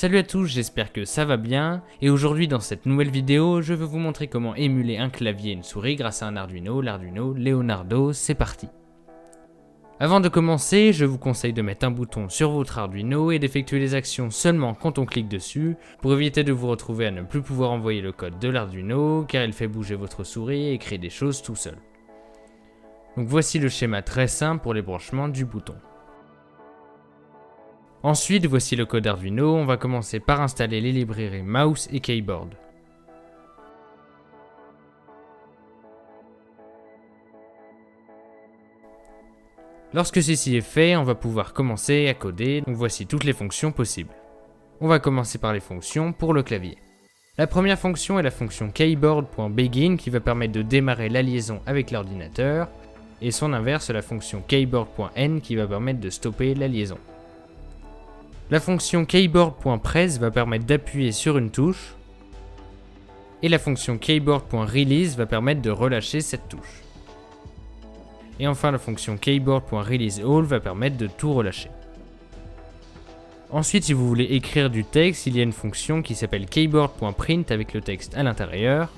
Salut à tous, j'espère que ça va bien, et aujourd'hui dans cette nouvelle vidéo, je vais vous montrer comment émuler un clavier et une souris grâce à un Arduino, l'Arduino Leonardo, c'est parti. Avant de commencer, je vous conseille de mettre un bouton sur votre Arduino et d'effectuer les actions seulement quand on clique dessus, pour éviter de vous retrouver à ne plus pouvoir envoyer le code de l'Arduino, car il fait bouger votre souris et créer des choses tout seul. Donc voici le schéma très simple pour les branchements du bouton. Ensuite, voici le code Arduino, on va commencer par installer les librairies Mouse et Keyboard. Lorsque ceci est fait, on va pouvoir commencer à coder, donc voici toutes les fonctions possibles. On va commencer par les fonctions pour le clavier. La première fonction est la fonction keyboard.begin qui va permettre de démarrer la liaison avec l'ordinateur, et son inverse la fonction keyboard.end qui va permettre de stopper la liaison. La fonction keyboard.press va permettre d'appuyer sur une touche, et la fonction keyboard.release va permettre de relâcher cette touche. Et enfin la fonction keyboard.releaseAll va permettre de tout relâcher. Ensuite, si vous voulez écrire du texte, il y a une fonction qui s'appelle keyboard.print avec le texte à l'intérieur.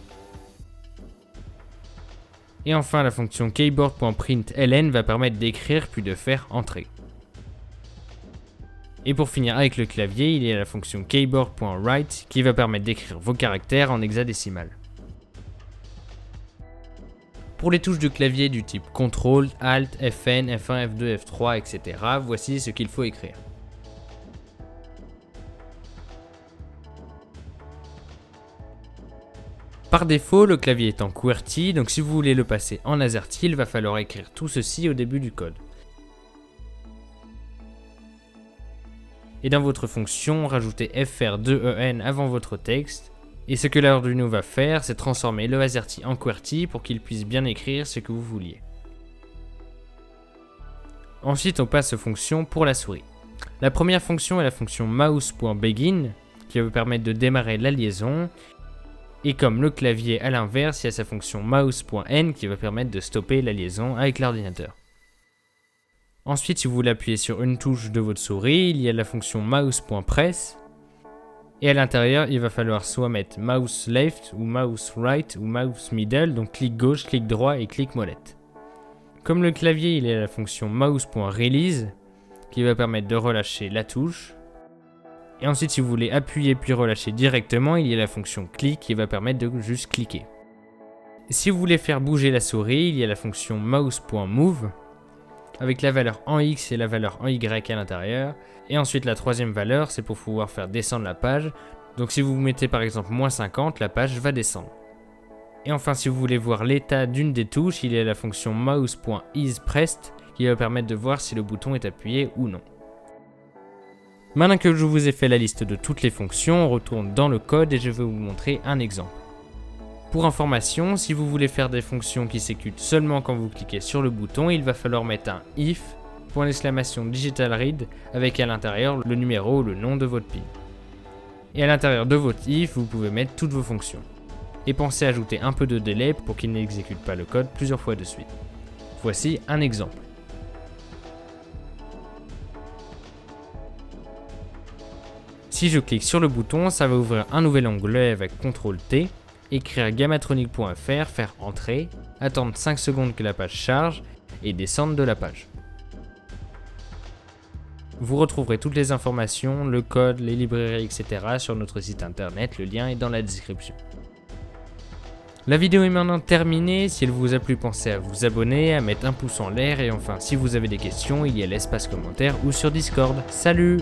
Et enfin la fonction keyboard.println va permettre d'écrire puis de faire entrer. Et pour finir avec le clavier, il y a la fonction keyboard.write qui va permettre d'écrire vos caractères en hexadécimal. Pour les touches de clavier du type CTRL, ALT, FN, F1, F2, F3, etc., voici ce qu'il faut écrire. Par défaut, le clavier est en QWERTY, donc si vous voulez le passer en AZERTY, il va falloir écrire tout ceci au début du code. Et dans votre fonction, rajoutez FR2EN avant votre texte. Et ce que l'Arduino va faire, c'est transformer le AZERTY en QWERTY pour qu'il puisse bien écrire ce que vous vouliez. Ensuite, on passe aux fonctions pour la souris. La première fonction est la fonction mouse.begin qui va vous permettre de démarrer la liaison. Et comme le clavier à l'inverse, il y a sa fonction mouse.end qui va permettre de stopper la liaison avec l'ordinateur. Ensuite, si vous voulez appuyer sur une touche de votre souris, il y a la fonction mouse.press. Et à l'intérieur, il va falloir soit mettre mouse left ou mouse right ou mouse middle, donc clic gauche, clic droit et clic molette. Comme le clavier, il y a la fonction mouse.release qui va permettre de relâcher la touche. Et ensuite, si vous voulez appuyer puis relâcher directement, il y a la fonction clic qui va permettre de juste cliquer. Si vous voulez faire bouger la souris, il y a la fonction mouse.move avec la valeur en X et la valeur en Y à l'intérieur. Et ensuite la troisième valeur, c'est pour pouvoir faire descendre la page. Donc si vous mettez par exemple -50, la page va descendre. Et enfin, si vous voulez voir l'état d'une des touches, il y a la fonction mouse.isPressed qui va permettre de voir si le bouton est appuyé ou non. Maintenant que je vous ai fait la liste de toutes les fonctions, on retourne dans le code et je vais vous montrer un exemple. Pour information, si vous voulez faire des fonctions qui s'exécutent seulement quand vous cliquez sur le bouton, il va falloir mettre un if, .digitalRead, avec à l'intérieur le numéro ou le nom de votre pin. Et à l'intérieur de votre if, vous pouvez mettre toutes vos fonctions. Et pensez à ajouter un peu de délai pour qu'il n'exécute pas le code plusieurs fois de suite. Voici un exemple. Si je clique sur le bouton, ça va ouvrir un nouvel onglet avec CTRL-T. Écrire gammatronic.fr, faire entrer, attendre 5 secondes que la page charge et descendre de la page. Vous retrouverez toutes les informations, le code, les librairies, etc. sur notre site internet, le lien est dans la description. La vidéo est maintenant terminée, si elle vous a plu, pensez à vous abonner, à mettre un pouce en l'air et enfin si vous avez des questions, il y a l'espace commentaire ou sur Discord. Salut!